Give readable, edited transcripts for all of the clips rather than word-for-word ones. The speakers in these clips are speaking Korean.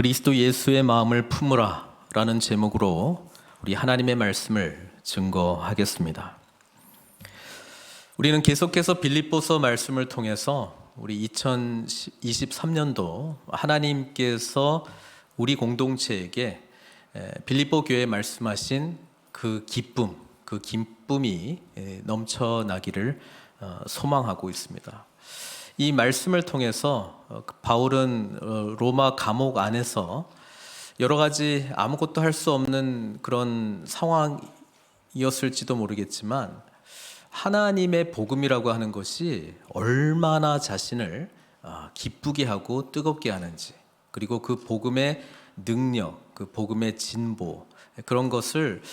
그리스도 예수의 마음을 품으라 라는 제목으로 우리 하나님의 말씀을 증거하겠습니다. 우리는 계속해서 빌립보서 말씀을 통해서 우리 2023년도 하나님께서 우리 공동체에게 빌립보 교회에 말씀하신 그 기쁨이 넘쳐나기를 소망하고 있습니다. 이 말씀을 통해서 바울은 로마 감옥 안에서 여러 가지 아무것도 할 수 없는 그런 상황이었을지도 모르겠지만 하나님의 복음이라고 하는 것이 얼마나 자신을 기쁘게 하고 뜨겁게 하는지, 그리고 그 복음의 능력, 그 복음의 진보, 그런 것을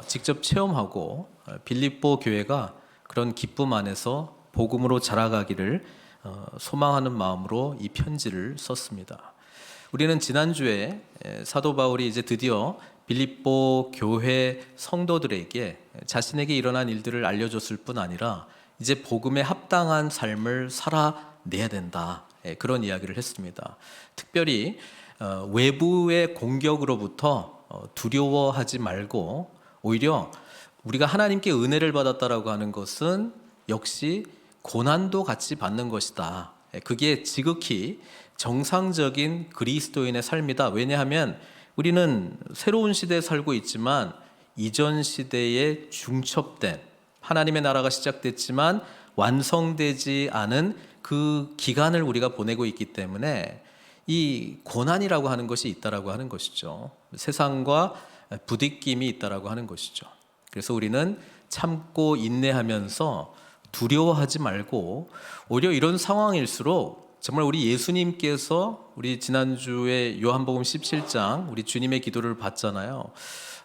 직접 체험하고 빌립보 교회가 그런 기쁨 안에서 복음으로 자라가기를 소망하는 마음으로 이 편지를 썼습니다. 우리는 지난주에 사도 바울이 이제 드디어 빌립보 교회 성도들에게 자신에게 일어난 일들을 알려줬을 뿐 아니라 이제 복음에 합당한 삶을 살아내야 된다, 그런 이야기를 했습니다. 특별히 외부의 공격으로부터 두려워하지 말고 오히려 우리가 하나님께 은혜를 받았다라고 하는 것은 역시 고난도 같이 받는 것이다. 그게 지극히 정상적인 그리스도인의 삶이다. 왜냐하면 우리는 새로운 시대에 살고 있지만 이전 시대에 중첩된, 하나님의 나라가 시작됐지만 완성되지 않은 그 기간을 우리가 보내고 있기 때문에 이 고난이라고 하는 것이 있다라고 하는 것이죠. 세상과 부딪힘이 있다라고 하는 것이죠. 그래서 우리는 참고 인내하면서 두려워하지 말고 오히려 이런 상황일수록 정말 우리 예수님께서 우리 지난주에 요한복음 17장 우리 주님의 기도를 봤잖아요.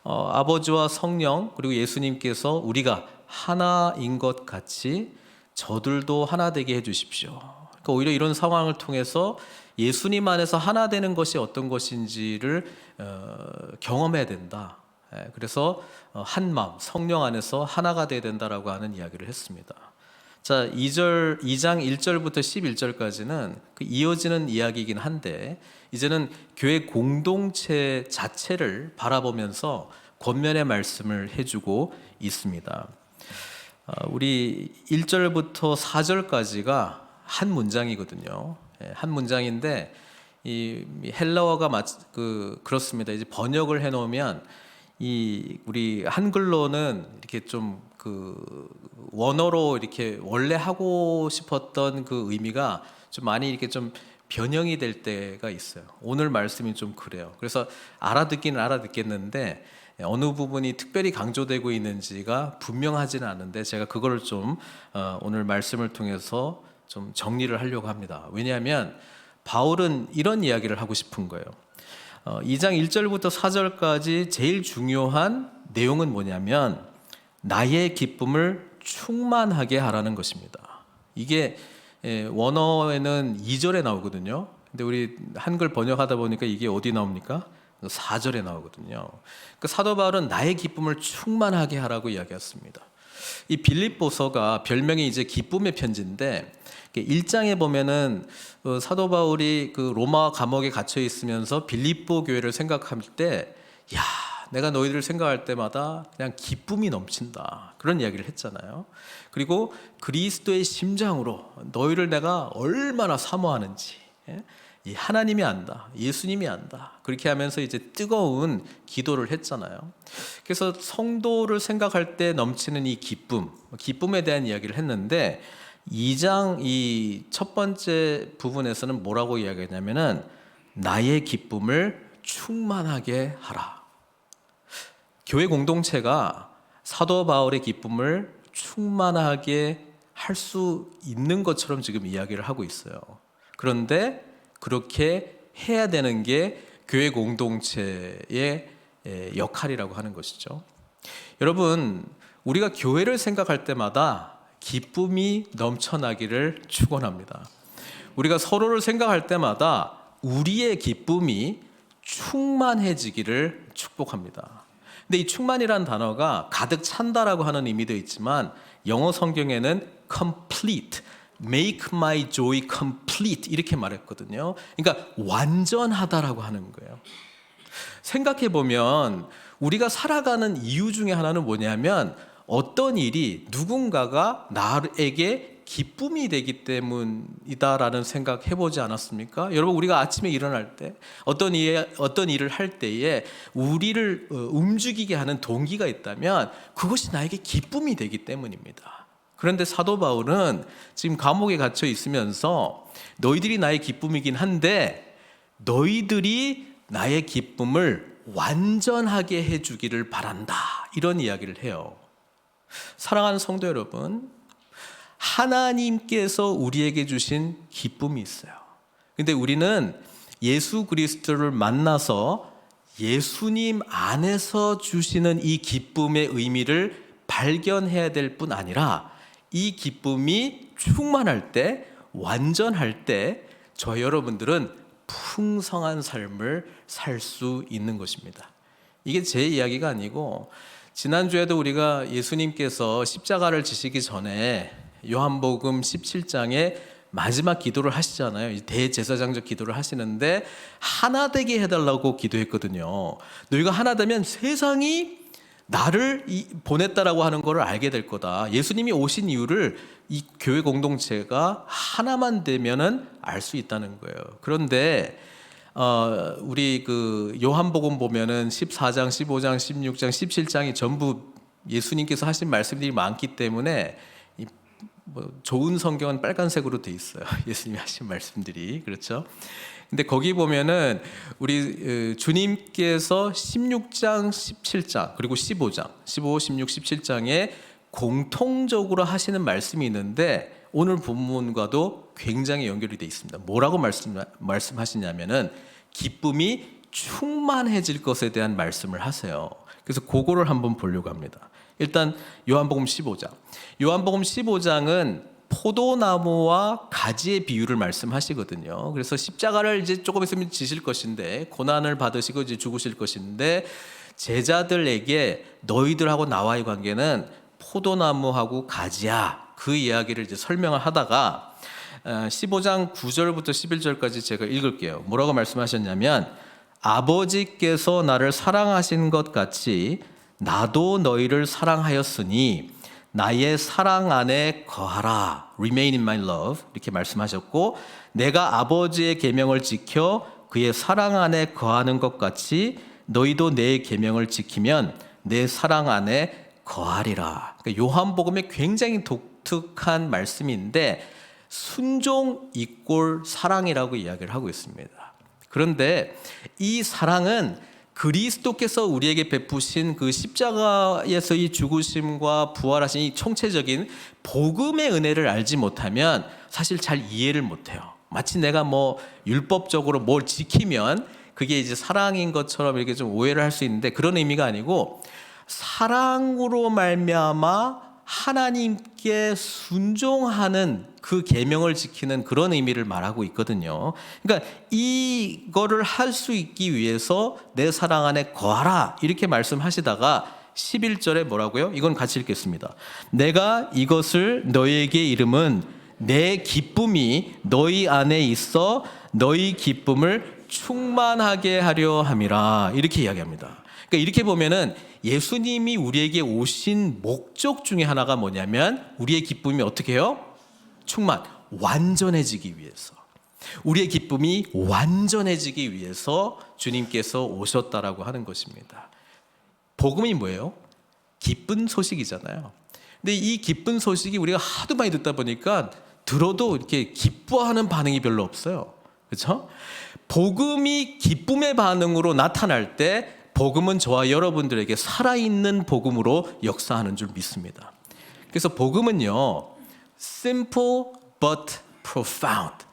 아버지와 성령 그리고 예수님께서 우리가 하나인 것 같이 저들도 하나 되게 해주십시오. 그러니까 오히려 이런 상황을 통해서 예수님 안에서 하나 되는 것이 어떤 것인지를 경험해야 된다. 그래서 한 마음, 성령 안에서 하나가 되어야 된다라고 하는 이야기를 했습니다. 자, 2장 1절부터 11절까지는 그 이어지는 이야기이긴 한데 이제는 교회 공동체 자체를 바라보면서 권면의 말씀을 해주고 있습니다. 우리 1절부터 4절까지가 한 문장이거든요. 한 문장인데 이 헬라어가 그렇습니다. 이제 번역을 해놓으면 이 우리 한글로는 이렇게 좀 그 원어로 이렇게 원래 하고 싶었던 그 의미가 좀 많이 이렇게 좀 변형이 될 때가 있어요. 오늘 말씀이 좀 그래요. 그래서 알아듣기는 알아듣겠는데 어느 부분이 특별히 강조되고 있는지가 분명하지는 않은데 제가 그거를 좀 오늘 말씀을 통해서 좀 정리를 하려고 합니다. 왜냐하면 바울은 이런 이야기를 하고 싶은 거예요. 2장 1절부터 4절까지 제일 중요한 내용은 뭐냐면 나의 기쁨을 충만하게 하라는 것입니다. 이게 원어에는 2절에 나오거든요. 근데 우리 한글 번역하다 보니까 이게 어디 나옵니까? 4절에 나오거든요. 그 사도 바울은 나의 기쁨을 충만하게 하라고 이야기했습니다. 이 빌립보서가 별명이 이제 기쁨의 편지인데 1장에 보면은 사도 바울이 그 로마 감옥에 갇혀 있으면서 빌립보 교회를 생각할 때, 야, 내가 너희들을 생각할 때마다 그냥 기쁨이 넘친다, 그런 이야기를 했잖아요. 그리고 그리스도의 심장으로 너희를 내가 얼마나 사모하는지 이 하나님이 안다, 예수님이 안다, 그렇게 하면서 이제 뜨거운 기도를 했잖아요. 그래서 성도를 생각할 때 넘치는 이 기쁨에 대한 이야기를 했는데 2장 이 첫 번째 부분에서는 뭐라고 이야기했냐면은 나의 기쁨을 충만하게 하라. 교회 공동체가 사도 바울의 기쁨을 충만하게 할 수 있는 것처럼 지금 이야기를 하고 있어요. 그런데 그렇게 해야 되는 게 교회 공동체의 역할이라고 하는 것이죠. 여러분, 우리가 교회를 생각할 때마다 기쁨이 넘쳐나기를 축원합니다. 우리가 서로를 생각할 때마다 우리의 기쁨이 충만해지기를 축복합니다. 근데 이 충만이라는 단어가 가득 찬다라고 하는 의미도 있지만 영어 성경에는 complete, make my joy complete 이렇게 말했거든요. 그러니까 완전하다라고 하는 거예요. 생각해 보면 우리가 살아가는 이유 중에 하나는 뭐냐면 어떤 일이 누군가가 나에게 기쁨이 되기 때문이다라는 생각 해보지 않았습니까? 여러분, 우리가 아침에 일어날 때 어떤 일을 할 때에 우리를 움직이게 하는 동기가 있다면 그것이 나에게 기쁨이 되기 때문입니다. 그런데 사도 바울은 지금 감옥에 갇혀 있으면서 너희들이 나의 기쁨이긴 한데 너희들이 나의 기쁨을 완전하게 해주기를 바란다, 이런 이야기를 해요. 사랑하는 성도 여러분, 하나님께서 우리에게 주신 기쁨이 있어요. 근데 우리는 예수 그리스도를 만나서 예수님 안에서 주시는 이 기쁨의 의미를 발견해야 될 뿐 아니라 이 기쁨이 충만할 때, 완전할 때 저 여러분들은 풍성한 삶을 살 수 있는 것입니다. 이게 제 이야기가 아니고 지난주에도 우리가 예수님께서 십자가를 지시기 전에 요한복음 17장에 마지막 기도를 하시잖아요. 대제사장적 기도를 하시는데 하나 되게 해달라고 기도했거든요. 너희가 하나 되면 세상이 나를 보냈다라고 하는 것을 알게 될 거다. 예수님이 오신 이유를 이 교회 공동체가 하나만 되면은 알 수 있다는 거예요. 그런데 우리 그 요한복음 보면은 14장, 15장, 16장, 17장이 전부 예수님께서 하신 말씀들이 많기 때문에 좋은 성경은 빨간색으로 돼 있어요. 예수님이 하신 말씀들이. 그렇죠? 근데 거기 보면은 우리 주님께서 16장, 17장, 그리고 15장, 15, 16, 17장에 공통적으로 하시는 말씀이 있는데 오늘 본문과도 굉장히 연결이 돼 있습니다. 뭐라고 말씀하시냐면은 기쁨이 충만해질 것에 대한 말씀을 하세요. 그래서 그거를 한번 보려고 합니다. 일단 요한복음 15장. 요한복음 15장은 포도나무와 가지의 비유를 말씀하시거든요. 그래서 십자가를 이제 조금 있으면 지실 것인데 고난을 받으시고 이제 죽으실 것인데 제자들에게 너희들하고 나와의 관계는 포도나무하고 가지야. 그 이야기를 이제 설명을 하다가 15장 9절부터 11절까지 제가 읽을게요. 뭐라고 말씀하셨냐면 아버지께서 나를 사랑하신 것 같이 나도 너희를 사랑하였으니 나의 사랑 안에 거하라. Remain in my love. 이렇게 말씀하셨고 내가 아버지의 계명을 지켜 그의 사랑 안에 거하는 것 같이 너희도 내 계명을 지키면 내 사랑 안에 거하리라. 그러니까 요한복음의 굉장히 독특한 말씀인데 순종 이꼴 사랑이라고 이야기를 하고 있습니다. 그런데 이 사랑은 그리스도께서 우리에게 베푸신 그 십자가에서의 죽으심과 부활하신 이 총체적인 복음의 은혜를 알지 못하면 사실 잘 이해를 못해요. 마치 내가 뭐 율법적으로 뭘 지키면 그게 이제 사랑인 것처럼 이렇게 좀 오해를 할 수 있는데 그런 의미가 아니고 사랑으로 말미암아 하나님께 순종하는 그 계명을 지키는 그런 의미를 말하고 있거든요. 그러니까 이거를 할 수 있기 위해서 내 사랑 안에 거하라 이렇게 말씀하시다가 11절에 뭐라고요? 이건 같이 읽겠습니다. 내가 이것을 너희에게 이름은 내 기쁨이 너희 안에 있어 너희 기쁨을 충만하게 하려 함이라 이렇게 이야기합니다. 그러니까 이렇게 보면은 예수님이 우리에게 오신 목적 중에 하나가 뭐냐면 우리의 기쁨이 어떻게 해요? 완전해지기 위해서. 우리의 기쁨이 완전해지기 위해서 주님께서 오셨다라고 하는 것입니다. 복음이 뭐예요? 기쁜 소식이잖아요. 근데 이 기쁜 소식이 우리가 하도 많이 듣다 보니까 들어도 이렇게 기뻐하는 반응이 별로 없어요. 그렇죠? 복음이 기쁨의 반응으로 나타날 때 복음은 저와 여러분들에게 살아있는 복음으로 역사하는 줄 믿습니다. 그래서 복음은요, simple but profound.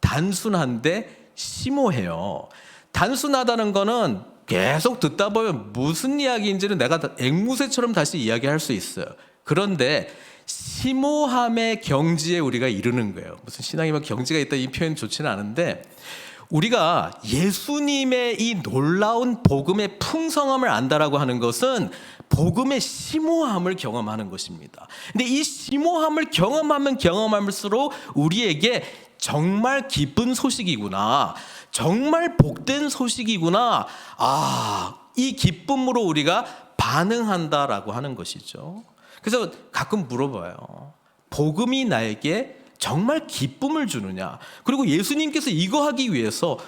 단순한데 심오해요. 단순하다는 거는 계속 듣다 보면 무슨 이야기인지는 내가 앵무새처럼 다시 이야기할 수 있어요. 그런데 심오함의 경지에 우리가 이르는 거예요. 무슨 신앙이 막 경지가 있다 이 표현 좋지는 않은데 우리가 예수님의 이 놀라운 복음의 풍성함을 안다라고 하는 것은 복음의 심오함을 경험하는 것입니다. 근데 이 심오함을 경험하면 경험할수록 우리에게 정말 기쁜 소식이구나, 정말 복된 소식이구나, 이 기쁨으로 우리가 반응한다라고 하는 것이죠. 그래서 가끔 물어봐요. 복음이 나에게 정말 기쁨을 주느냐? 그리고 예수님께서 이거 하기 위해서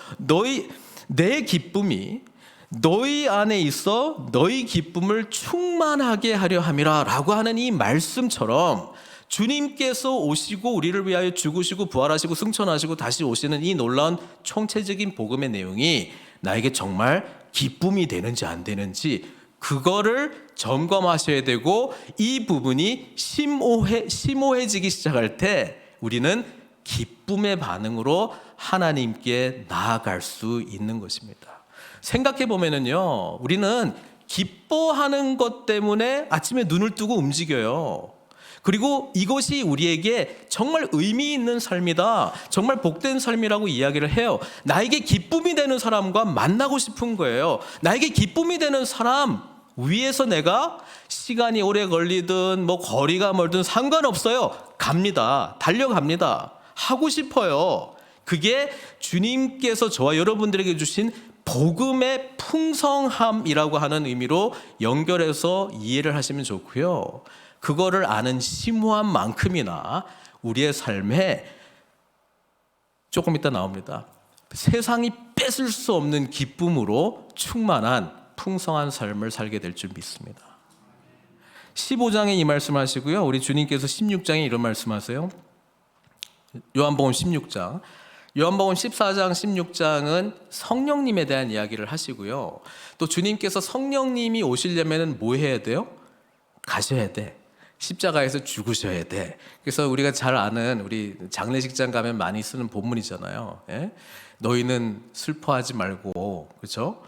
내 기쁨이 너희 안에 있어 너희 기쁨을 충만하게 하려 함이라 라고 하는 이 말씀처럼 주님께서 오시고 우리를 위하여 죽으시고 부활하시고 승천하시고 다시 오시는 이 놀라운 총체적인 복음의 내용이 나에게 정말 기쁨이 되는지 안 되는지 그거를 점검하셔야 되고, 이 부분이 심오해지기 시작할 때 우리는 기쁨의 반응으로 하나님께 나아갈 수 있는 것입니다. 생각해 보면은요, 우리는 기뻐하는 것 때문에 아침에 눈을 뜨고 움직여요. 그리고 이것이 우리에게 정말 의미 있는 삶이다, 정말 복된 삶이라고 이야기를 해요. 나에게 기쁨이 되는 사람과 만나고 싶은 거예요. 나에게 기쁨이 되는 사람 위에서 내가 시간이 오래 걸리든 뭐 거리가 멀든 상관없어요. 갑니다. 달려갑니다. 하고 싶어요. 그게 주님께서 저와 여러분들에게 주신 복음의 풍성함이라고 하는 의미로 연결해서 이해를 하시면 좋고요. 그거를 아는 심오한 만큼이나 우리의 삶에 조금 이따 나옵니다. 세상이 뺏을 수 없는 기쁨으로 충만한 풍성한 삶을 살게 될 줄 믿습니다. 15장에 이 말씀하시고요. 우리 주님께서 16장에 이런 말씀하세요. 요한복음 16장. 요한복음 14장 16장은 성령님에 대한 이야기를 하시고요. 또 주님께서 성령님이 오시려면 뭐 해야 돼요? 가셔야 돼. 십자가에서 죽으셔야 돼. 그래서 우리가 잘 아는 우리 장례식장 가면 많이 쓰는 본문이잖아요. 예? 너희는 슬퍼하지 말고, 그렇죠?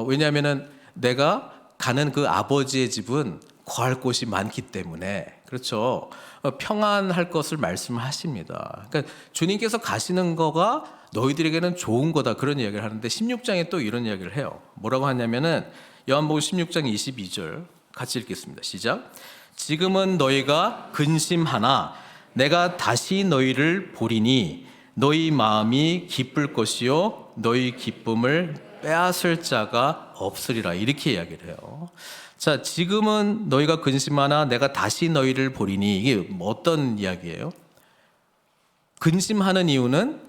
왜냐하면은 내가 가는 그 아버지의 집은 거할 곳이 많기 때문에, 그렇죠? 평안할 것을 말씀하십니다. 그러니까 주님께서 가시는 거가 너희들에게는 좋은 거다, 그런 이야기를 하는데 16장에 또 이런 이야기를 해요. 뭐라고 하냐면은 요한복음 16장 22절 같이 읽겠습니다. 시작. 지금은 너희가 근심하나 내가 다시 너희를 보리니 너희 마음이 기쁠 것이요 너희 기쁨을 빼앗을 자가 없으리라, 이렇게 이야기를 해요. 자, 지금은 너희가 근심하나 내가 다시 너희를 보리니, 이게 뭐 어떤 이야기예요? 근심하는 이유는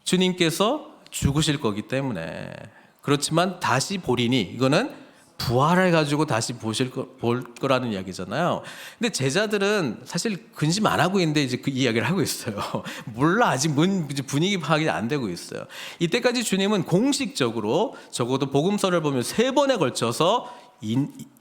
주님께서 죽으실 거기 때문에. 그렇지만 다시 보리니, 이거는 부활해 가지고 다시 볼 거라는 이야기잖아요. 근데 제자들은 사실 근심 안 하고 있는데 이제 그 이야기를 하고 있어요. 몰라, 아직 분위기 파악이 안 되고 있어요. 이때까지 주님은 공식적으로 적어도 복음서를 보면 3번에 걸쳐서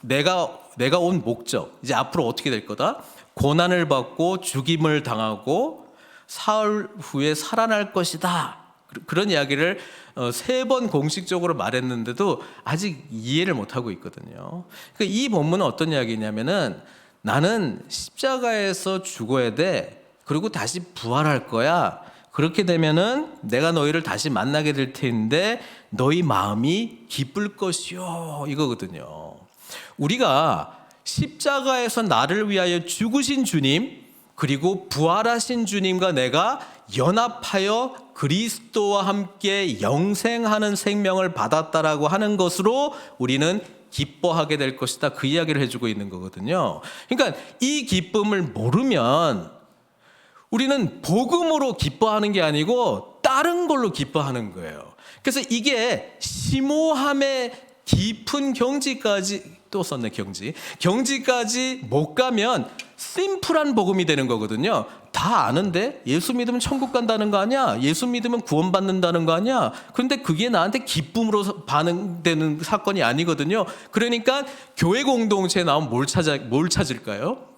내가 온 목적, 이제 앞으로 어떻게 될 거다, 고난을 받고 죽임을 당하고 사흘 후에 살아날 것이다, 그런 이야기를 3번 공식적으로 말했는데도 아직 이해를 못하고 있거든요. 그러니까 이 본문은 어떤 이야기냐면은 나는 십자가에서 죽어야 돼, 그리고 다시 부활할 거야. 그렇게 되면은 내가 너희를 다시 만나게 될 텐데 너희 마음이 기쁠 것이요, 이거거든요. 우리가 십자가에서 나를 위하여 죽으신 주님, 그리고 부활하신 주님과 내가 연합하여 그리스도와 함께 영생하는 생명을 받았다라고 하는 것으로 우리는 기뻐하게 될 것이다, 그 이야기를 해주고 있는 거거든요. 그러니까 이 기쁨을 모르면 우리는 복음으로 기뻐하는 게 아니고 다른 걸로 기뻐하는 거예요. 그래서 이게 심오함의 깊은 경지까지, 또 썼네, 경지까지 못 가면 심플한 복음이 되는 거거든요. 다 아는데 예수 믿으면 천국 간다는 거 아니야? 예수 믿으면 구원받는다는 거 아니야? 그런데 그게 나한테 기쁨으로 반응되는 사건이 아니거든요. 그러니까 교회 공동체에 나오면 뭘 찾을까요?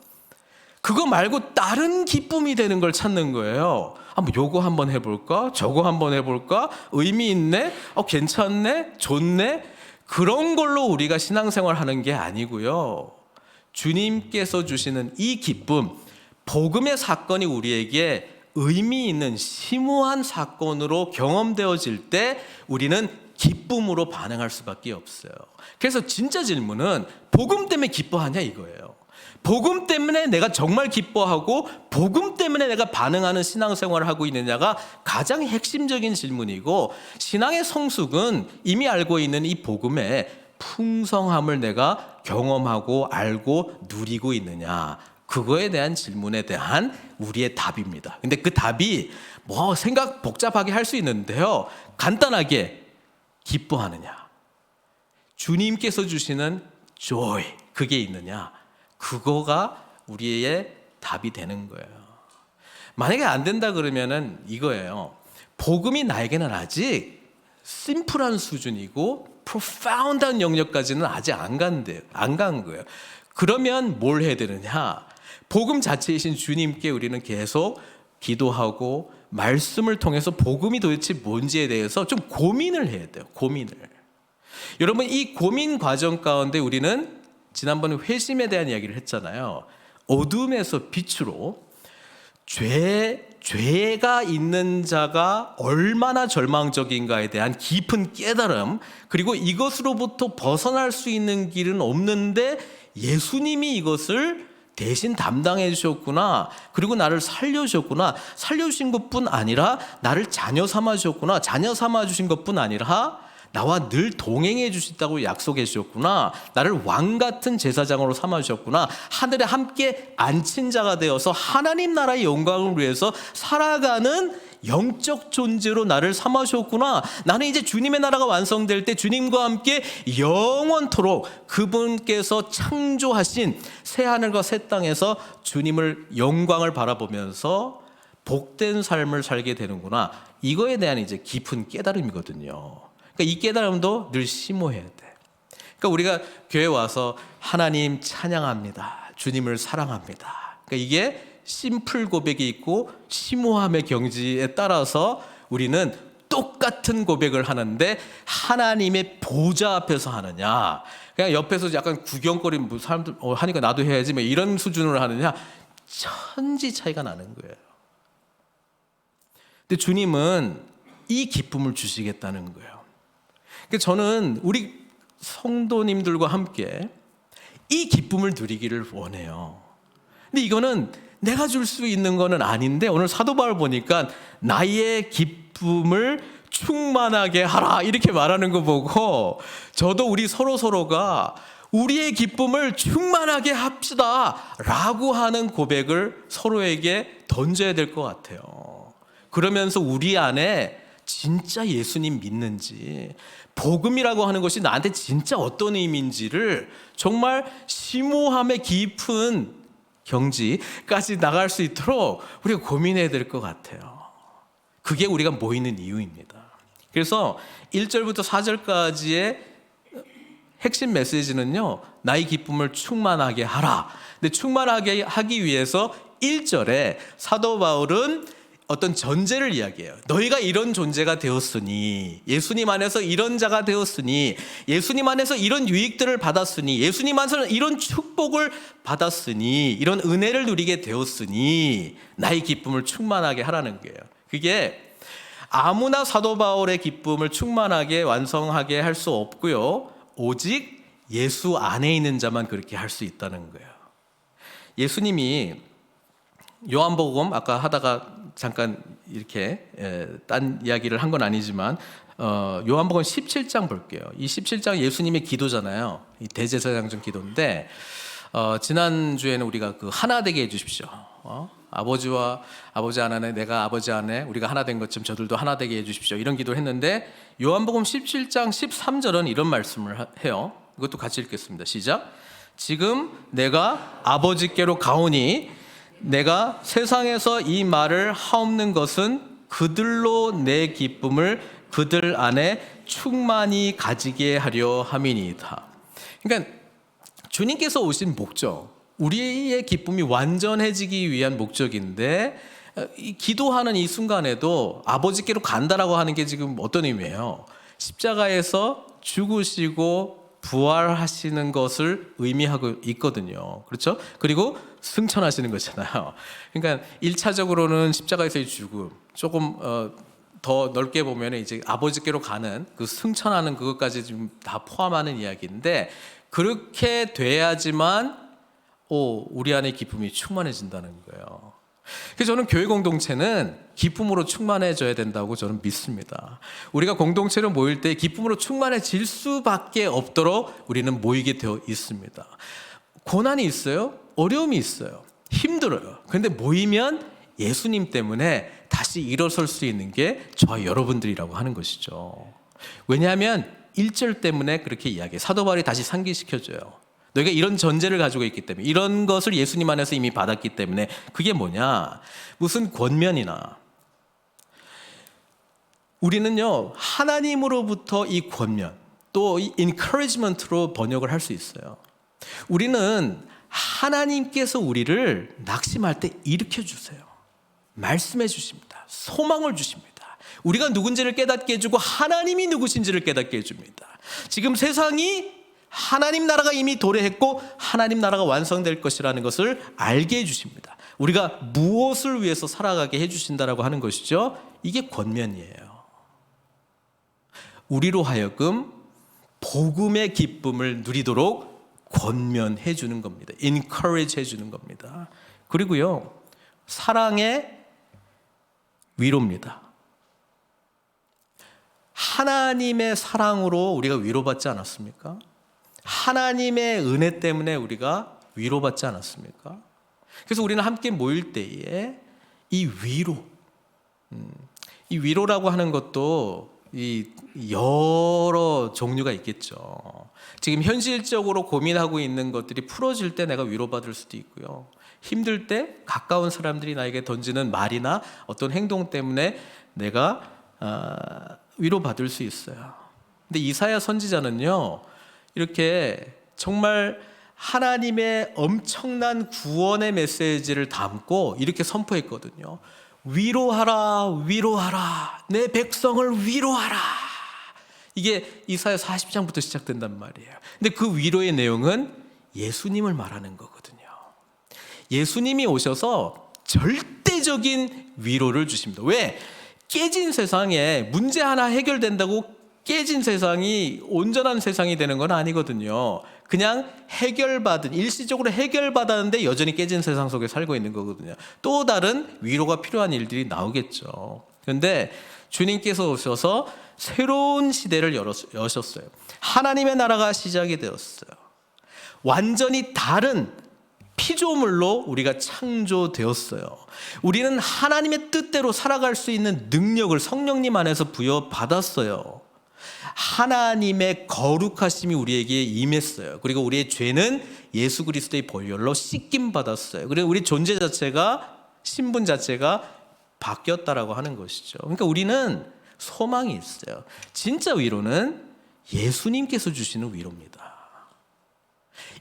그거 말고 다른 기쁨이 되는 걸 찾는 거예요. 뭐 요거 한번 해볼까? 저거 한번 해볼까? 의미 있네? 괜찮네? 좋네? 그런 걸로 우리가 신앙생활 하는 게 아니고요. 주님께서 주시는 이 기쁨, 복음의 사건이 우리에게 의미 있는 심오한 사건으로 경험되어질 때 우리는 기쁨으로 반응할 수밖에 없어요. 그래서 진짜 질문은 복음 때문에 기뻐하냐 이거예요. 복음 때문에 내가 정말 기뻐하고 복음 때문에 내가 반응하는 신앙생활을 하고 있느냐가 가장 핵심적인 질문이고, 신앙의 성숙은 이미 알고 있는 이 복음의 풍성함을 내가 경험하고 알고 누리고 있느냐, 그거에 대한 질문에 대한 우리의 답입니다. 근데 그 답이 뭐 생각 복잡하게 할 수 있는데요, 간단하게 기뻐하느냐, 주님께서 주시는 joy, 그게 있느냐, 그거가 우리의 답이 되는 거예요. 만약에 안 된다 그러면은 이거예요. 복음이 나에게는 아직 심플한 수준이고 profound한 영역까지는 아직 안 간 거예요. 그러면 뭘 해야 되느냐? 복음 자체이신 주님께 우리는 계속 기도하고 말씀을 통해서 복음이 도대체 뭔지에 대해서 좀 고민을 해야 돼요. 고민을. 여러분, 이 고민 과정 가운데 우리는 지난번에 회심에 대한 이야기를 했잖아요. 어둠에서 빛으로 죄가 있는 자가 얼마나 절망적인가에 대한 깊은 깨달음, 그리고 이것으로부터 벗어날 수 있는 길은 없는데 예수님이 이것을 대신 담당해 주셨구나, 그리고 나를 살려주셨구나, 살려주신 것뿐 아니라 나를 자녀 삼아 주셨구나, 자녀 삼아 주신 것뿐 아니라 나와 늘 동행해 주신다고 약속해 주셨구나, 나를 왕 같은 제사장으로 삼아 주셨구나, 하늘에 함께 앉힌 자가 되어서 하나님 나라의 영광을 위해서 살아가는 영적 존재로 나를 삼아 주셨구나, 나는 이제 주님의 나라가 완성될 때 주님과 함께 영원토록 그분께서 창조하신 새하늘과 새 땅에서 주님을 영광을 바라보면서 복된 삶을 살게 되는구나, 이거에 대한 이제 깊은 깨달음이거든요. 그러니까 이 깨달음도 늘 심오해야 돼. 그러니까 우리가 교회 와서 하나님 찬양합니다, 주님을 사랑합니다, 그러니까 이게 심플 고백이 있고 심오함의 경지에 따라서 우리는 똑같은 고백을 하는데 하나님의 보좌 앞에서 하느냐, 그냥 옆에서 약간 구경거리는 사람들 하니까 나도 해야지 뭐 이런 수준으로 하느냐, 천지 차이가 나는 거예요. 근데 주님은 이 기쁨을 주시겠다는 거예요. 저는 우리 성도님들과 함께 이 기쁨을 누리기를 원해요. 근데 이거는 내가 줄 수 있는 거는 아닌데, 오늘 사도 바울 보니까 나의 기쁨을 충만하게 하라 이렇게 말하는 거 보고 저도 우리 서로가 우리의 기쁨을 충만하게 합시다 라고 하는 고백을 서로에게 던져야 될 것 같아요. 그러면서 우리 안에 진짜 예수님 믿는지, 복음이라고 하는 것이 나한테 진짜 어떤 의미인지를 정말 심오함의 깊은 경지까지 나갈 수 있도록 우리가 고민해야 될 것 같아요. 그게 우리가 모이는 이유입니다. 그래서 1절부터 4절까지의 핵심 메시지는요, 나의 기쁨을 충만하게 하라. 근데 충만하게 하기 위해서 1절에 사도 바울은 어떤 전제를 이야기해요. 너희가 이런 존재가 되었으니, 예수님 안에서 이런 자가 되었으니, 예수님 안에서 이런 유익들을 받았으니, 예수님 안에서 이런 축복을 받았으니, 이런 은혜를 누리게 되었으니 나의 기쁨을 충만하게 하라는 거예요. 그게 아무나 사도 바울의 기쁨을 충만하게 완성하게 할 수 없고요, 오직 예수 안에 있는 자만 그렇게 할 수 있다는 거예요. 예수님이 요한복음 아까 하다가 잠깐 이렇게 딴 이야기를 한 건 아니지만 요한복음 17장 볼게요. 이 17장 예수님의 기도잖아요. 이 대제사장전 기도인데 지난주에는 우리가 그 하나 되게 해주십시오. 아버지와 아버지 안에 내가 아버지 안에 우리가 하나 된 것처럼 저들도 하나 되게 해주십시오, 이런 기도를 했는데 요한복음 17장 13절은 이런 말씀을 해요. 이것도 같이 읽겠습니다. 시작. 지금 내가 아버지께로 가오니 내가 세상에서 이 말을 하옵는 것은 그들로 내 기쁨을 그들 안에 충만히 가지게 하려 함이니이다. 그러니까 주님께서 오신 목적, 우리의 기쁨이 완전해지기 위한 목적인데, 기도하는 이 순간에도 아버지께로 간다라고 하는 게 지금 어떤 의미예요? 십자가에서 죽으시고 부활하시는 것을 의미하고 있거든요. 그렇죠? 그리고 승천하시는 거잖아요. 그러니까 1차적으로는 십자가에서의 죽음, 조금 더 넓게 보면 이제 아버지께로 가는 그 승천하는 그것까지 좀 다 포함하는 이야기인데, 그렇게 돼야지만 우리 안에 기쁨이 충만해진다는 거예요. 그래서 저는 교회 공동체는 기쁨으로 충만해져야 된다고 저는 믿습니다. 우리가 공동체로 모일 때 기쁨으로 충만해질 수밖에 없도록 우리는 모이게 되어 있습니다. 고난이 있어요. 어려움이 있어요. 힘들어요. 그런데 모이면 예수님 때문에 다시 일어설 수 있는 게 저와 여러분들이라고 하는 것이죠. 왜냐하면 1절 때문에 그렇게 이야기해요. 사도 바울이 다시 상기시켜줘요. 너희가 이런 전제를 가지고 있기 때문에, 이런 것을 예수님 안에서 이미 받았기 때문에. 그게 뭐냐, 무슨 권면이나, 우리는요 하나님으로부터 이 권면, 또 이 encouragement로 번역을 할 수 있어요. 우리는 하나님께서 우리를 낙심할 때 일으켜 주세요. 말씀해 주십니다. 소망을 주십니다. 우리가 누군지를 깨닫게 해주고 하나님이 누구신지를 깨닫게 해줍니다. 지금 세상이 하나님 나라가 이미 도래했고 하나님 나라가 완성될 것이라는 것을 알게 해주십니다. 우리가 무엇을 위해서 살아가게 해주신다라고 하는 것이죠. 이게 권면이에요. 우리로 하여금 복음의 기쁨을 누리도록 권면해 주는 겁니다. encourage 해주는 겁니다. 그리고요, 사랑의 위로입니다. 하나님의 사랑으로 우리가 위로받지 않았습니까? 하나님의 은혜 때문에 우리가 위로받지 않았습니까? 그래서 우리는 함께 모일 때에 이 위로라고 하는 것도 이 여러 종류가 있겠죠. 지금 현실적으로 고민하고 있는 것들이 풀어질 때 내가 위로받을 수도 있고요. 힘들 때 가까운 사람들이 나에게 던지는 말이나 어떤 행동 때문에 내가 위로받을 수 있어요. 근데 이사야 선지자는요, 이렇게 정말 하나님의 엄청난 구원의 메시지를 담고 이렇게 선포했거든요. 위로하라, 위로하라, 내 백성을 위로하라. 이게 이사야 40장부터 시작된단 말이에요. 근데 그 위로의 내용은 예수님을 말하는 거거든요. 예수님이 오셔서 절대적인 위로를 주십니다. 왜? 깨진 세상에 문제 하나 해결된다고 깨진 세상이 온전한 세상이 되는 건 아니거든요. 그냥 일시적으로 해결받았는데 여전히 깨진 세상 속에 살고 있는 거거든요. 또 다른 위로가 필요한 일들이 나오겠죠. 그런데 주님께서 오셔서 새로운 시대를 여셨어요. 하나님의 나라가 시작이 되었어요. 완전히 다른 피조물로 우리가 창조되었어요. 우리는 하나님의 뜻대로 살아갈 수 있는 능력을 성령님 안에서 부여받았어요. 하나님의 거룩하심이 우리에게 임했어요. 그리고 우리의 죄는 예수 그리스도의 보혈로 씻김 받았어요. 그리고 우리 존재 자체가, 신분 자체가 바뀌었다라고 하는 것이죠. 그러니까 우리는 소망이 있어요. 진짜 위로는 예수님께서 주시는 위로입니다.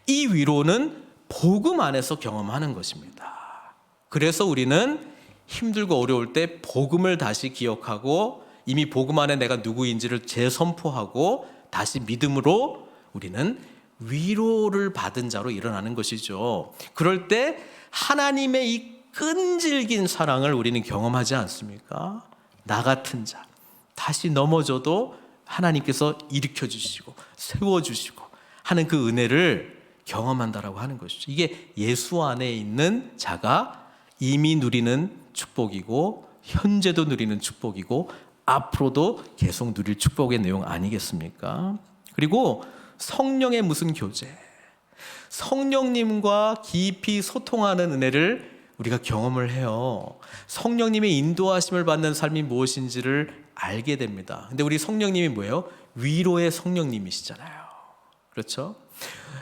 이 위로는 복음 안에서 경험하는 것입니다. 그래서 우리는 힘들고 어려울 때 복음을 다시 기억하고 이미 복음 안에 내가 누구인지를 재선포하고 다시 믿음으로 우리는 위로를 받은 자로 일어나는 것이죠. 그럴 때 하나님의 이 끈질긴 사랑을 우리는 경험하지 않습니까? 나 같은 자, 다시 넘어져도 하나님께서 일으켜 주시고 세워주시고 하는 그 은혜를 경험한다라고 하는 것이죠. 이게 예수 안에 있는 자가 이미 누리는 축복이고 현재도 누리는 축복이고 앞으로도 계속 누릴 축복의 내용 아니겠습니까? 그리고 성령의 무슨 교제, 성령님과 깊이 소통하는 은혜를 우리가 경험을 해요. 성령님의 인도하심을 받는 삶이 무엇인지를 알게 됩니다. 근데 우리 성령님이 뭐예요? 위로의 성령님이시잖아요. 그렇죠?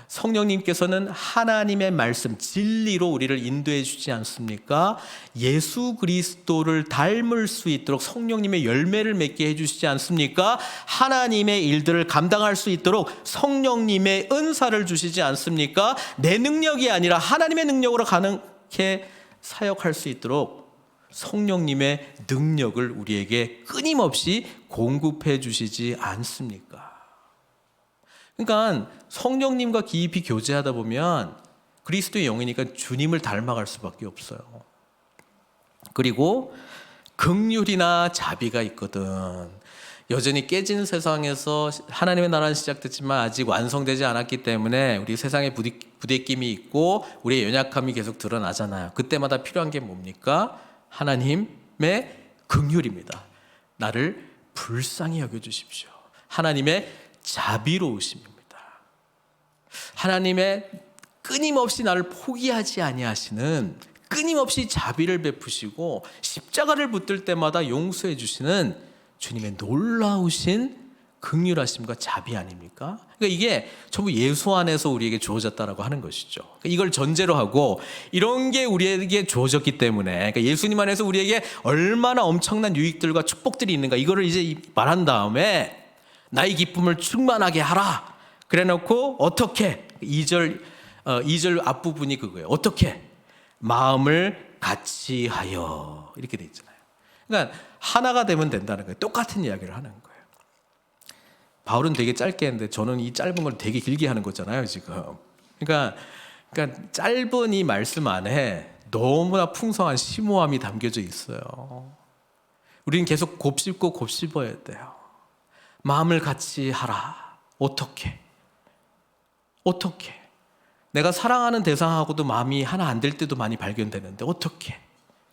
성령님께서는 하나님의 말씀, 진리로 우리를 인도해 주지 않습니까? 예수 그리스도를 닮을 수 있도록 성령님의 열매를 맺게 해 주시지 않습니까? 하나님의 일들을 감당할 수 있도록 성령님의 은사를 주시지 않습니까? 내 능력이 아니라 하나님의 능력으로 가능케 사역할 수 있도록 성령님의 능력을 우리에게 끊임없이 공급해 주시지 않습니까? 그러니까 성령님과 깊이 교제하다 보면 그리스도의 영이니까 주님을 닮아갈 수밖에 없어요. 그리고 긍휼이나 자비가 있거든. 여전히 깨진 세상에서 하나님의 나라는 시작됐지만 아직 완성되지 않았기 때문에 우리 세상에 부대낌이 있고 우리의 연약함이 계속 드러나잖아요. 그때마다 필요한 게 뭡니까? 하나님의 긍휼입니다. 나를 불쌍히 여겨주십시오. 하나님의 자비로우심입니다. 하나님의 끊임없이 나를 포기하지 아니하시는, 끊임없이 자비를 베푸시고 십자가를 붙들 때마다 용서해 주시는 주님의 놀라우신 긍휼하심과 자비 아닙니까? 그러니까 이게 전부 예수 안에서 우리에게 주어졌다라고 하는 것이죠. 이걸 전제로 하고 이런 게 우리에게 주어졌기 때문에, 그러니까 예수님 안에서 우리에게 얼마나 엄청난 유익들과 축복들이 있는가, 이거를 이제 말한 다음에 나의 기쁨을 충만하게 하라. 그래놓고 어떻게, 2절 앞부분이 그거예요. 어떻게? 마음을 같이 하여, 이렇게 돼 있잖아요. 그러니까 하나가 되면 된다는 거예요. 똑같은 이야기를 하는 거예요. 바울은 되게 짧게 했는데 저는 이 짧은 걸 되게 길게 하는 거잖아요, 지금. 그러니까 짧은 이 말씀 안에 너무나 풍성한 심오함이 담겨져 있어요. 우리는 계속 곱씹고 곱씹어야 돼요. 마음을 같이 하라. 어떻게? 내가 사랑하는 대상하고도 마음이 하나 안 될 때도 많이 발견되는데 어떻게?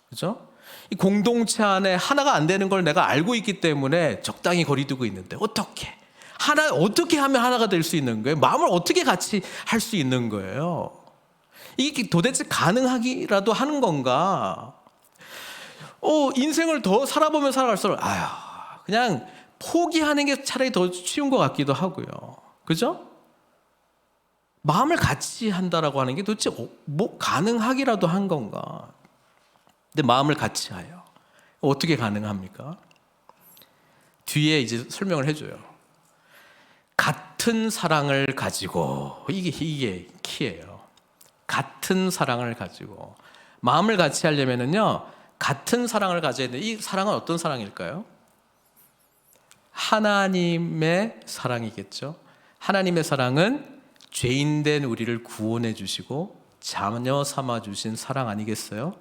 그죠? 이 공동체 안에 하나가 안 되는 걸 내가 알고 있기 때문에 적당히 거리두고 있는데 어떻게 하면 하나가 될 수 있는 거예요? 마음을 어떻게 같이 할 수 있는 거예요? 이게 도대체 가능하기라도 하는 건가? 인생을 더 살아보면 살아갈수록 그냥 포기하는 게 차라리 더 쉬운 것 같기도 하고요. 그죠? 마음을 같이 한다라고 하는 게 도대체 가능하기라도 한 건가? 근데 마음을 같이 하여 어떻게 가능합니까? 뒤에 이제 설명을 해줘요. 같은 사랑을 가지고, 이게 키예요. 같은 사랑을 가지고 마음을 같이 하려면은요, 같은 사랑을 가져야 돼요. 이 사랑은 어떤 사랑일까요? 하나님의 사랑이겠죠. 하나님의 사랑은 죄인된 우리를 구원해 주시고 자녀 삼아 주신 사랑 아니겠어요?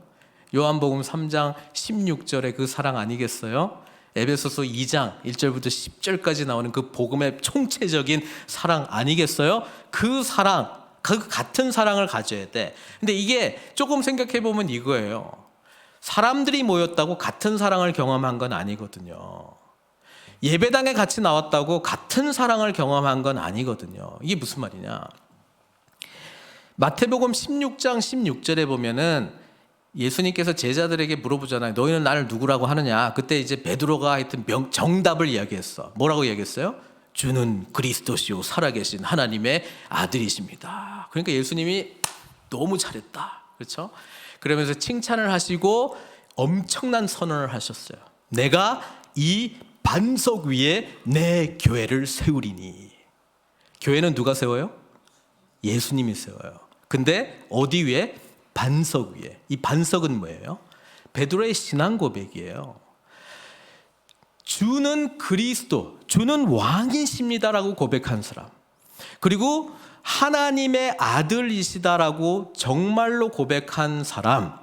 요한복음 3장 16절의 그 사랑 아니겠어요? 에베소서 2장 1절부터 10절까지 나오는 그 복음의 총체적인 사랑 아니겠어요? 그 사랑, 그 같은 사랑을 가져야 돼. 근데 이게 조금 생각해 보면 이거예요. 사람들이 모였다고 같은 사랑을 경험한 건 아니거든요. 예배당에 같이 나왔다고 같은 사랑을 경험한 건 아니거든요. 이게 무슨 말이냐? 마태복음 16장 16절에 보면은 예수님께서 제자들에게 물어보잖아요. 너희는 나를 누구라고 하느냐? 그때 이제 베드로가 하여튼 정답을 이야기했어. 뭐라고 이야기했어요? 주는 그리스도시요 살아계신 하나님의 아들이십니다. 그러니까 예수님이 너무 잘했다. 그렇죠? 그러면서 칭찬을 하시고 엄청난 선언을 하셨어요. 내가 이 반석 위에 내 교회를 세우리니. 교회는 누가 세워요? 예수님이 세워요. 근데 어디 위에? 반석 위에. 이 반석은 뭐예요? 베드로의 신앙 고백이에요. 주는 그리스도, 주는 왕이십니다라고 고백한 사람, 그리고 하나님의 아들이시다라고 정말로 고백한 사람,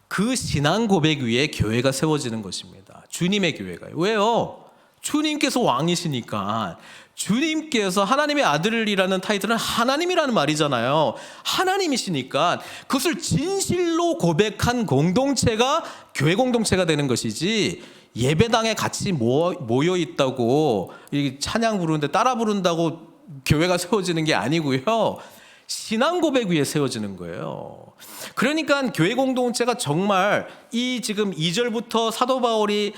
그 신앙 고백 위에 교회가 세워지는 것입니다. 주님의 교회가요. 왜요? 주님께서 왕이시니까. 주님께서 하나님의 아들이라는 타이틀은 하나님이라는 말이잖아요. 하나님이시니까 그것을 진실로 고백한 공동체가 교회 공동체가 되는 것이지, 예배당에 같이 모여 있다고 찬양 부르는데 따라 부른다고 교회가 세워지는 게 아니고요. 신앙 고백 위에 세워지는 거예요. 그러니까 교회 공동체가 정말 이 지금 2절부터 사도 바울이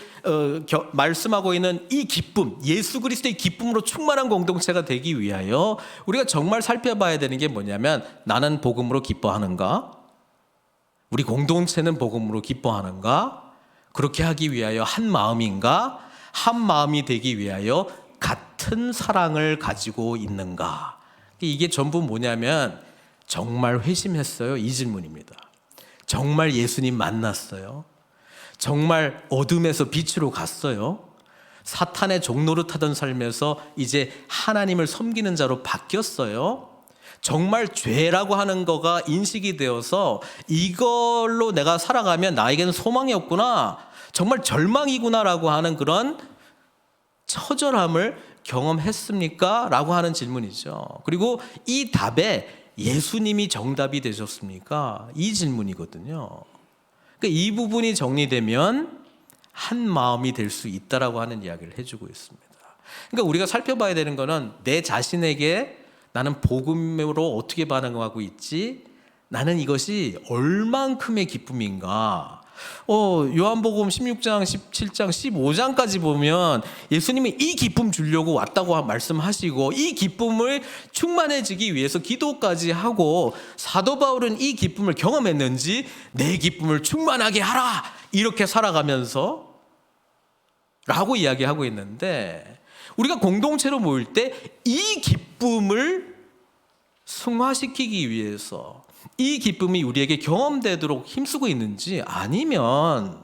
말씀하고 있는 이 기쁨, 예수 그리스도의 기쁨으로 충만한 공동체가 되기 위하여 우리가 정말 살펴봐야 되는 게 뭐냐면, 나는 복음으로 기뻐하는가? 우리 공동체는 복음으로 기뻐하는가? 그렇게 하기 위하여 한 마음인가? 한 마음이 되기 위하여 같은 사랑을 가지고 있는가? 이게 전부 뭐냐면, 정말 회심했어요? 이 질문입니다. 정말 예수님 만났어요? 정말 어둠에서 빛으로 갔어요? 사탄의 종노릇하던 삶에서 이제 하나님을 섬기는 자로 바뀌었어요. 정말 죄라고 하는 거가 인식이 되어서 이걸로 내가 살아가면 나에게는 소망이 없구나, 정말 절망이구나라고 하는 그런 처절함을 경험했습니까? 라고 하는 질문이죠. 그리고 이 답에 예수님이 정답이 되셨습니까? 이 질문이거든요. 그러니까 이 부분이 정리되면 한 마음이 될 수 있다라고 하는 이야기를 해주고 있습니다. 그러니까 우리가 살펴봐야 되는 거는 내 자신에게 나는 복음으로 어떻게 반응하고 있지? 나는 이것이 얼만큼의 기쁨인가? 요한복음 16장, 17장, 15장까지 보면 예수님이 이 기쁨 주려고 왔다고 말씀하시고 이 기쁨을 충만해지기 위해서 기도까지 하고 사도 바울은 이 기쁨을 경험했는지 내 기쁨을 충만하게 하라! 이렇게 살아가면서 라고 이야기하고 있는데 우리가 공동체로 모일 때 이 기쁨을 승화시키기 위해서 이 기쁨이 우리에게 경험되도록 힘쓰고 있는지 아니면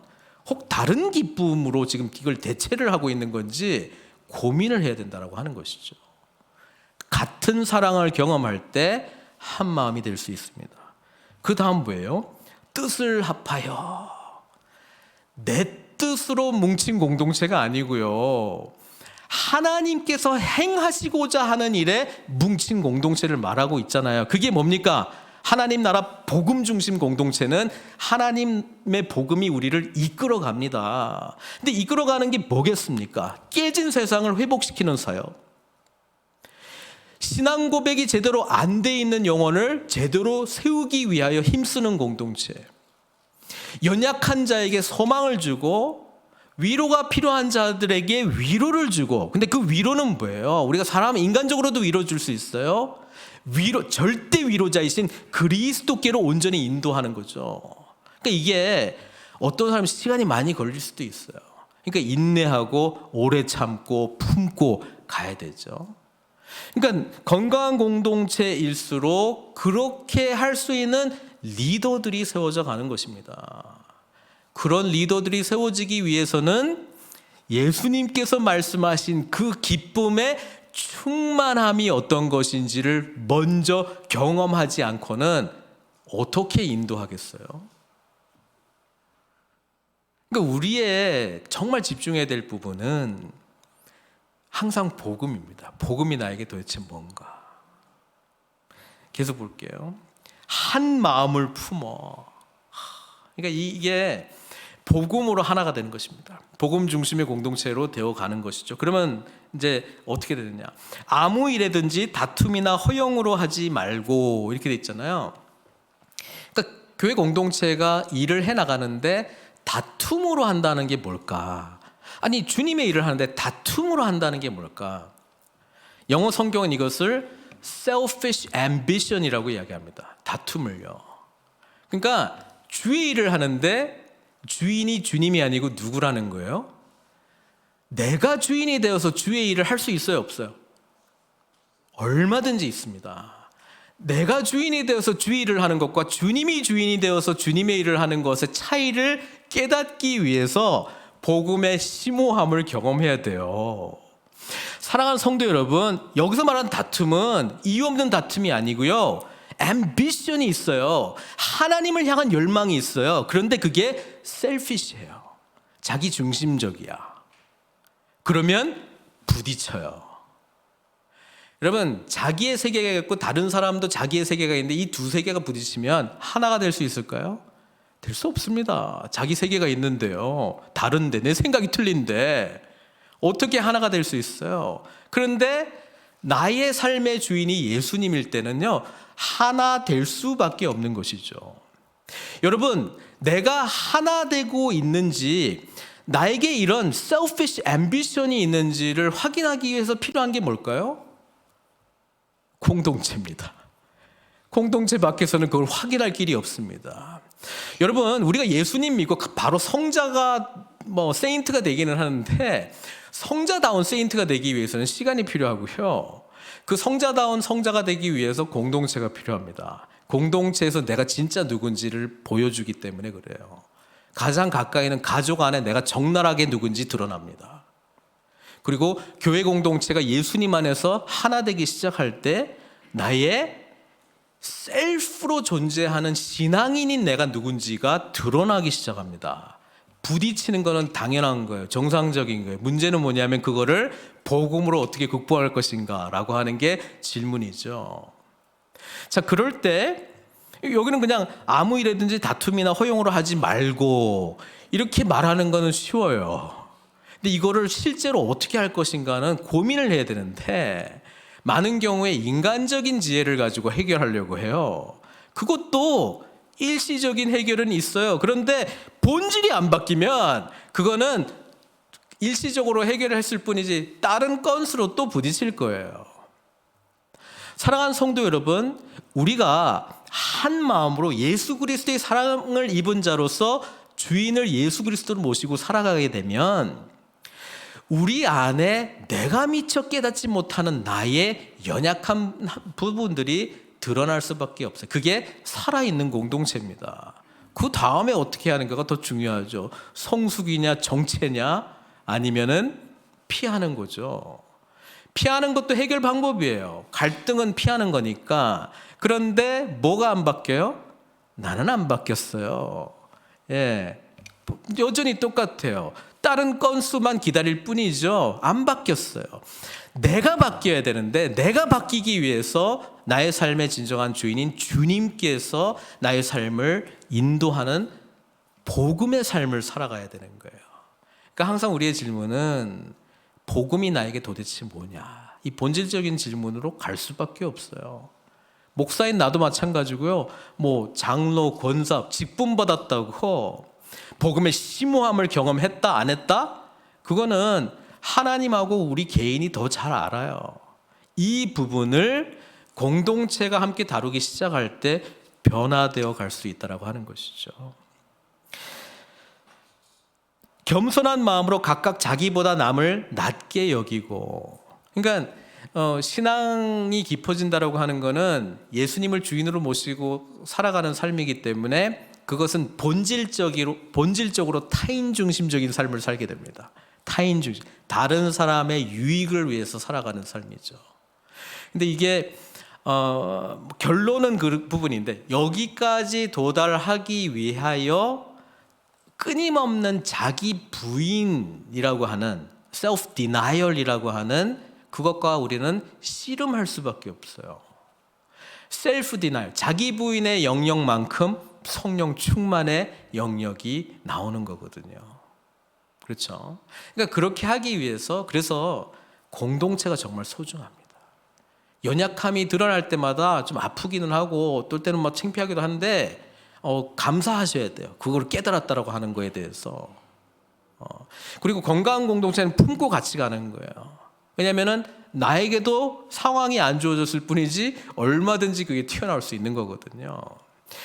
혹 다른 기쁨으로 지금 이걸 대체를 하고 있는 건지 고민을 해야 된다고 하는 것이죠. 같은 사랑을 경험할 때 한 마음이 될 수 있습니다. 그 다음 뭐예요? 뜻을 합하여. 내 뜻으로 뭉친 공동체가 아니고요, 하나님께서 행하시고자 하는 일에 뭉친 공동체를 말하고 있잖아요. 그게 뭡니까? 하나님 나라 복음 중심 공동체는 하나님의 복음이 우리를 이끌어 갑니다. 근데 이끌어가는 게 뭐겠습니까? 깨진 세상을 회복시키는 사역, 신앙 고백이 제대로 안 돼 있는 영혼을 제대로 세우기 위하여 힘쓰는 공동체, 연약한 자에게 소망을 주고 위로가 필요한 자들에게 위로를 주고, 근데 그 위로는 뭐예요? 우리가 사람 인간적으로도 위로 줄 수 있어요. 위로, 절대 위로자이신 그리스도께로 온전히 인도하는 거죠. 그러니까 이게 어떤 사람은 시간이 많이 걸릴 수도 있어요. 그러니까 인내하고 오래 참고 품고 가야 되죠. 그러니까 건강한 공동체일수록 그렇게 할 수 있는 리더들이 세워져 가는 것입니다. 그런 리더들이 세워지기 위해서는 예수님께서 말씀하신 그 기쁨의 충만함이 어떤 것인지를 먼저 경험하지 않고는 어떻게 인도하겠어요? 그러니까 우리의 정말 집중해야 될 부분은 항상 복음입니다. 복음이 나에게 도대체 뭔가? 계속 볼게요. 한 마음을 품어. 그러니까 이게 복음으로 하나가 되는 것입니다. 복음 중심의 공동체로 되어가는 것이죠. 그러면 이제 어떻게 되느냐? 아무 일에든지 다툼이나 허영으로 하지 말고 이렇게 돼 있잖아요. 그러니까 교회 공동체가 일을 해나가는데 다툼으로 한다는 게 뭘까? 아니, 주님의 일을 하는데 다툼으로 한다는 게 뭘까? 영어 성경은 이것을 selfish ambition이라고 이야기합니다. 다툼을요. 그러니까 주의 일을 하는데 주인이 주님이 아니고 누구라는 거예요? 내가 주인이 되어서 주의 일을 할 수 있어요, 없어요? 얼마든지 있습니다. 내가 주인이 되어서 주의 일을 하는 것과 주님이 주인이 되어서 주님의 일을 하는 것의 차이를 깨닫기 위해서 복음의 심오함을 경험해야 돼요. 사랑하는 성도 여러분, 여기서 말하는 다툼은 이유 없는 다툼이 아니고요, 앰비션이 있어요. 하나님을 향한 열망이 있어요. 그런데 그게 셀피시해요. 자기 중심적이야. 그러면 부딪혀요. 여러분, 자기의 세계가 있고 다른 사람도 자기의 세계가 있는데 이 두 세계가 부딪히면 하나가 될 수 있을까요? 될 수 없습니다. 자기 세계가 있는데요, 다른데, 내 생각이 틀린데 어떻게 하나가 될 수 있어요? 그런데 나의 삶의 주인이 예수님일 때는요, 하나 될 수밖에 없는 것이죠. 여러분, 내가 하나 되고 있는지, 나에게 이런 selfish ambition이 있는지를 확인하기 위해서 필요한 게 뭘까요? 공동체입니다. 공동체 밖에서는 그걸 확인할 길이 없습니다. 여러분, 우리가 예수님 믿고 바로 성자가 세인트가 되기는 하는데, 성자다운 세인트가 되기 위해서는 시간이 필요하고요, 그 성자다운 성자가 되기 위해서 공동체가 필요합니다. 공동체에서 내가 진짜 누군지를 보여주기 때문에 그래요. 가장 가까이는 가족 안에 내가 적나라하게 누군지 드러납니다. 그리고 교회 공동체가 예수님 안에서 하나 되기 시작할 때 나의 셀프로 존재하는 신앙인인 내가 누군지가 드러나기 시작합니다. 부딪히는 거는 당연한 거예요. 정상적인 거예요. 문제는 뭐냐면 그거를 복음으로 어떻게 극복할 것인가 라고 하는 게 질문이죠. 자, 그럴 때 여기는 그냥 아무 일이든지 다툼이나 허용으로 하지 말고 이렇게 말하는 거는 쉬워요. 근데 이거를 실제로 어떻게 할 것인가는 고민을 해야 되는데 많은 경우에 인간적인 지혜를 가지고 해결하려고 해요. 그것도 일시적인 해결은 있어요. 그런데 본질이 안 바뀌면 그거는 일시적으로 해결을 했을 뿐이지 다른 건수로 또 부딪힐 거예요. 사랑하는 성도 여러분, 우리가 한 마음으로 예수 그리스도의 사랑을 입은 자로서 주인을 예수 그리스도를 모시고 살아가게 되면 우리 안에 내가 미처 깨닫지 못하는 나의 연약한 부분들이 드러날 수밖에 없어요. 그게 살아있는 공동체입니다. 그 다음에 어떻게 하는가가 더 중요하죠. 성숙이냐 정체냐 아니면은 피하는 거죠. 피하는 것도 해결 방법이에요. 갈등은 피하는 거니까. 그런데 뭐가 안 바뀌어요? 나는 안 바뀌었어요. 예, 여전히 똑같아요. 다른 건수만 기다릴 뿐이죠. 안 바뀌었어요. 내가 바뀌어야 되는데 내가 바뀌기 위해서 나의 삶의 진정한 주인인 주님께서 나의 삶을 인도하는 복음의 삶을 살아가야 되는 거예요. 그러니까 항상 우리의 질문은 복음이 나에게 도대체 뭐냐? 이 본질적인 질문으로 갈 수밖에 없어요. 목사인 나도 마찬가지고요. 뭐 장로, 권사, 직분 받았다고 복음의 심오함을 경험했다 안 했다? 그거는 하나님하고 우리 개인이 더 잘 알아요. 이 부분을 공동체가 함께 다루기 시작할 때 변화되어 갈 수 있다고 하는 것이죠. 겸손한 마음으로 각각 자기보다 남을 낮게 여기고, 그러니까 신앙이 깊어진다라고 하는 것은 예수님을 주인으로 모시고 살아가는 삶이기 때문에 그것은 본질적으로 타인 중심적인 삶을 살게 됩니다. 타인 중심, 다른 사람의 유익을 위해서 살아가는 삶이죠. 근데 이게 결론은 그 부분인데 여기까지 도달하기 위하여 끊임없는 자기 부인이라고 하는 self denial이라고 하는 그것과 우리는 씨름할 수밖에 없어요. self denial, 자기 부인의 영역만큼 성령 충만의 영역이 나오는 거거든요. 그렇죠? 그러니까 그렇게 하기 위해서 그래서 공동체가 정말 소중합니다. 연약함이 드러날 때마다 좀 아프기는 하고 또 때는 막 창피하기도 한데 감사하셔야 돼요. 그걸 깨달았다라고 하는 거에 대해서. 그리고 건강한 공동체는 품고 같이 가는 거예요. 왜냐하면은 나에게도 상황이 안 좋아졌을 뿐이지 얼마든지 그게 튀어나올 수 있는 거거든요.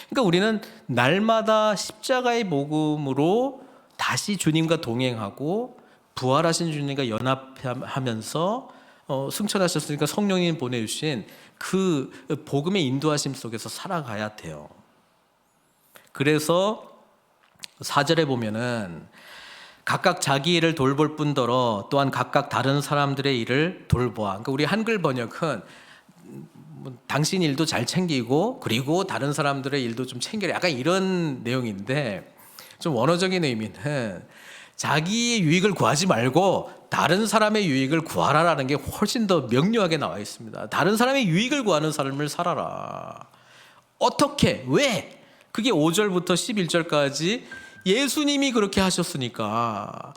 그러니까 우리는 날마다 십자가의 복음으로 다시 주님과 동행하고 부활하신 주님과 연합하면서 승천하셨으니까 성령님 보내주신 그 복음의 인도하심 속에서 살아가야 돼요. 그래서 4절에 보면은 각각 자기 일을 돌볼 뿐더러 또한 각각 다른 사람들의 일을 돌보아. 그러니까 우리 한글 번역은 당신 일도 잘 챙기고 그리고 다른 사람들의 일도 좀 챙겨라. 약간 이런 내용인데 좀 원어적인 의미는 자기의 유익을 구하지 말고 다른 사람의 유익을 구하라라는 게 훨씬 더 명료하게 나와 있습니다. 다른 사람의 유익을 구하는 삶을 살아라. 어떻게? 왜? 그게 5절부터 11절까지 예수님이 그렇게 하셨으니까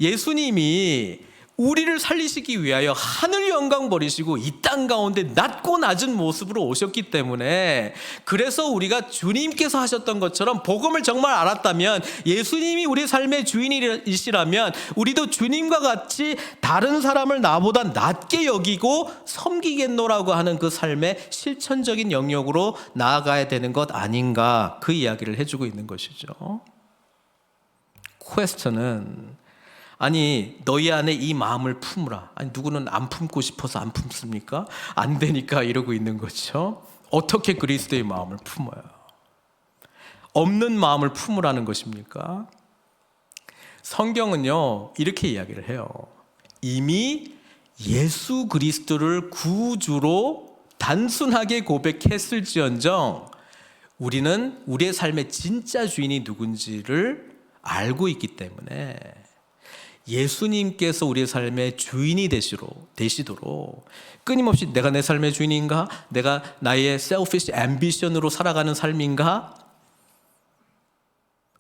예수님이 우리를 살리시기 위하여 하늘 영광 버리시고 이 땅 가운데 낮고 낮은 모습으로 오셨기 때문에 그래서 우리가 주님께서 하셨던 것처럼 복음을 정말 알았다면 예수님이 우리 삶의 주인이시라면 우리도 주님과 같이 다른 사람을 나보다 낮게 여기고 섬기겠노라고 하는 그 삶의 실천적인 영역으로 나아가야 되는 것 아닌가 그 이야기를 해주고 있는 것이죠. 퀘스천은 아니 너희 안에 이 마음을 품으라. 아니 누구는 안 품고 싶어서 안 품습니까? 안 되니까 이러고 있는 거죠. 어떻게 그리스도의 마음을 품어요? 없는 마음을 품으라는 것입니까? 성경은요 이렇게 이야기를 해요. 이미 예수 그리스도를 구주로 단순하게 고백했을지언정 우리는 우리의 삶의 진짜 주인이 누군지를 알고 있기 때문에 예수님께서 우리의 삶의 주인이 되시도록 끊임없이 내가 내 삶의 주인인가? 내가 나의 selfish ambition으로 살아가는 삶인가?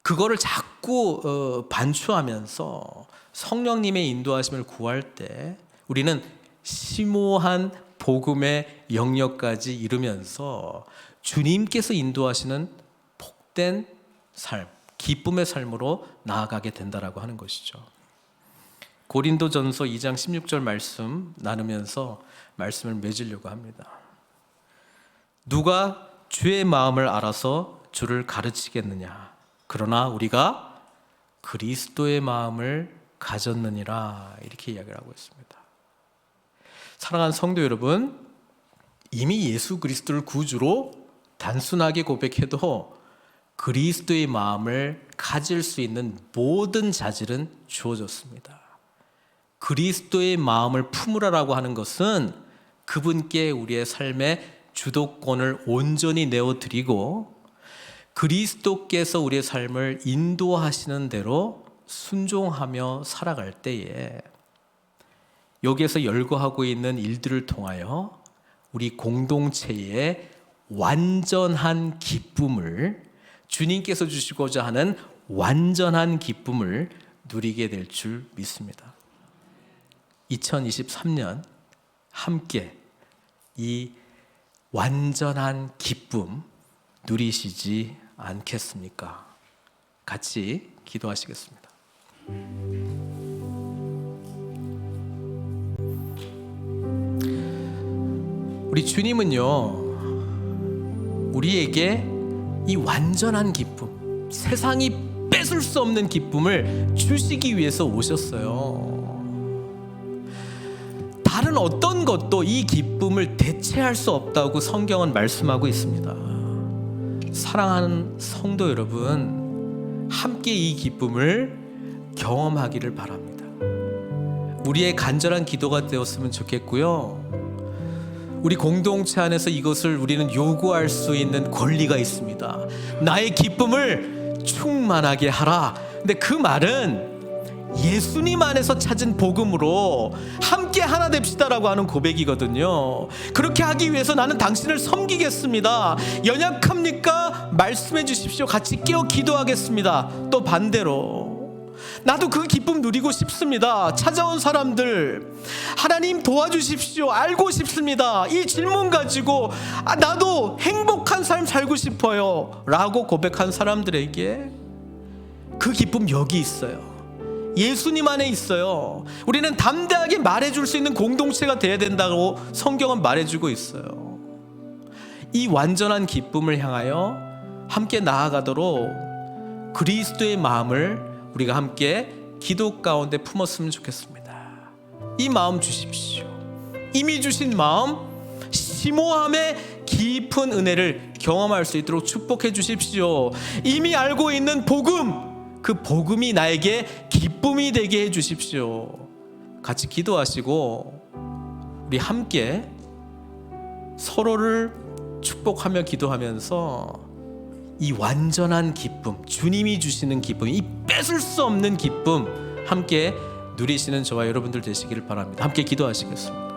그거를 자꾸 반추하면서 성령님의 인도하심을 구할 때 우리는 심오한 복음의 영역까지 이루면서 주님께서 인도하시는 복된 삶, 기쁨의 삶으로 나아가게 된다라고 하는 것이죠. 고린도전서 2장 16절 말씀 나누면서 말씀을 맺으려고 합니다. 누가 주의 마음을 알아서 주를 가르치겠느냐? 그러나 우리가 그리스도의 마음을 가졌느니라, 이렇게 이야기를 하고 있습니다. 사랑하는 성도 여러분, 이미 예수 그리스도를 구주로 단순하게 고백해도 그리스도의 마음을 가질 수 있는 모든 자질은 주어졌습니다. 그리스도의 마음을 품으라라고 하는 것은 그분께 우리의 삶의 주도권을 온전히 내어드리고 그리스도께서 우리의 삶을 인도하시는 대로 순종하며 살아갈 때에 여기에서 열거하고 있는 일들을 통하여 우리 공동체의 완전한 기쁨을, 주님께서 주시고자 하는 완전한 기쁨을 누리게 될 줄 믿습니다. 2023년 함께 이 완전한 기쁨 누리시지 않겠습니까? 같이 기도하시겠습니다. 우리 주님은요, 우리에게 이 완전한 기쁨, 세상이 뺏을 수 없는 기쁨을 주시기 위해서 오셨어요. 다른 어떤 것도 이 기쁨을 대체할 수 없다고 성경은 말씀하고 있습니다. 사랑하는 성도 여러분, 함께 이 기쁨을 경험하기를 바랍니다. 우리의 간절한 기도가 되었으면 좋겠고요. 우리 공동체 안에서 이것을 우리는 요구할 수 있는 권리가 있습니다. 나의 기쁨을 충만하게 하라. 근데 그 말은 예수님 안에서 찾은 복음으로 함께 하나 됩시다라고 하는 고백이거든요. 그렇게 하기 위해서 나는 당신을 섬기겠습니다. 연약합니까? 말씀해 주십시오. 같이 깨어 기도하겠습니다. 또 반대로 나도 그 기쁨 누리고 싶습니다. 찾아온 사람들, 하나님 도와주십시오. 알고 싶습니다. 이 질문 가지고 나도 행복한 삶 살고 싶어요 라고 고백한 사람들에게 그 기쁨 여기 있어요. 예수님 안에 있어요. 우리는 담대하게 말해줄 수 있는 공동체가 돼야 된다고 성경은 말해주고 있어요. 이 완전한 기쁨을 향하여 함께 나아가도록 그리스도의 마음을 우리가 함께 기도 가운데 품었으면 좋겠습니다. 이 마음 주십시오. 이미 주신 마음, 심오함의 깊은 은혜를 경험할 수 있도록 축복해 주십시오. 이미 알고 있는 복음, 그 복음이 나에게 기쁨이 되게 해 주십시오. 같이 기도하시고 우리 함께 서로를 축복하며 기도하면서 이 완전한 기쁨, 주님이 주시는 기쁨, 이 뺏을 수 없는 기쁨 함께 누리시는 저와 여러분들 되시기를 바랍니다. 함께 기도하시겠습니다.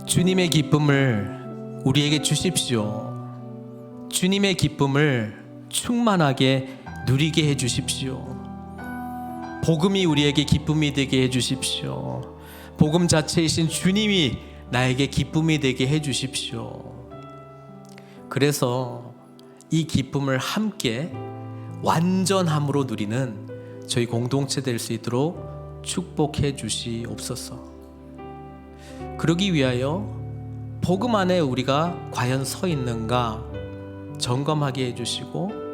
주님의 기쁨을 우리에게 주십시오. 주님의 기쁨을 충만하게 누리게 해 주십시오. 복음이 우리에게 기쁨이 되게 해주십시오. 복음 자체이신 주님이 나에게 기쁨이 되게 해주십시오. 그래서 이 기쁨을 함께 완전함으로 누리는 저희 공동체 될 수 있도록 축복해 주시옵소서. 그러기 위하여 복음 안에 우리가 과연 서 있는가 점검하게 해주시고,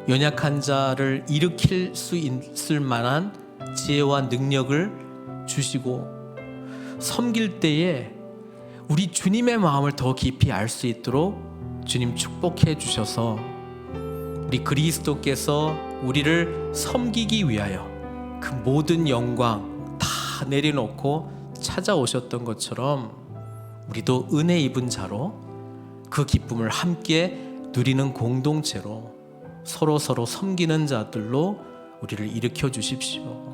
연약한 자를 일으킬 수 있을 만한 지혜와 능력을 주시고, 섬길 때에 우리 주님의 마음을 더 깊이 알 수 있도록 주님 축복해 주셔서 우리 그리스도께서 우리를 섬기기 위하여 그 모든 영광 다 내려놓고 찾아오셨던 것처럼 우리도 은혜 입은 자로 그 기쁨을 함께 누리는 공동체로 서로 섬기는 자들로 우리를 일으켜 주십시오.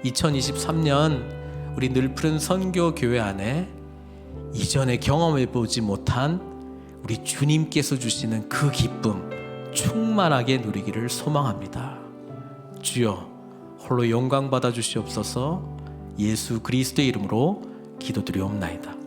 2023년 우리 늘푸른 선교 교회 안에 이전에 경험해 보지 못한 우리 주님께서 주시는 그 기쁨 충만하게 누리기를 소망합니다. 주여, 홀로 영광 받아 주시옵소서. 예수 그리스도의 이름으로 기도드리옵나이다.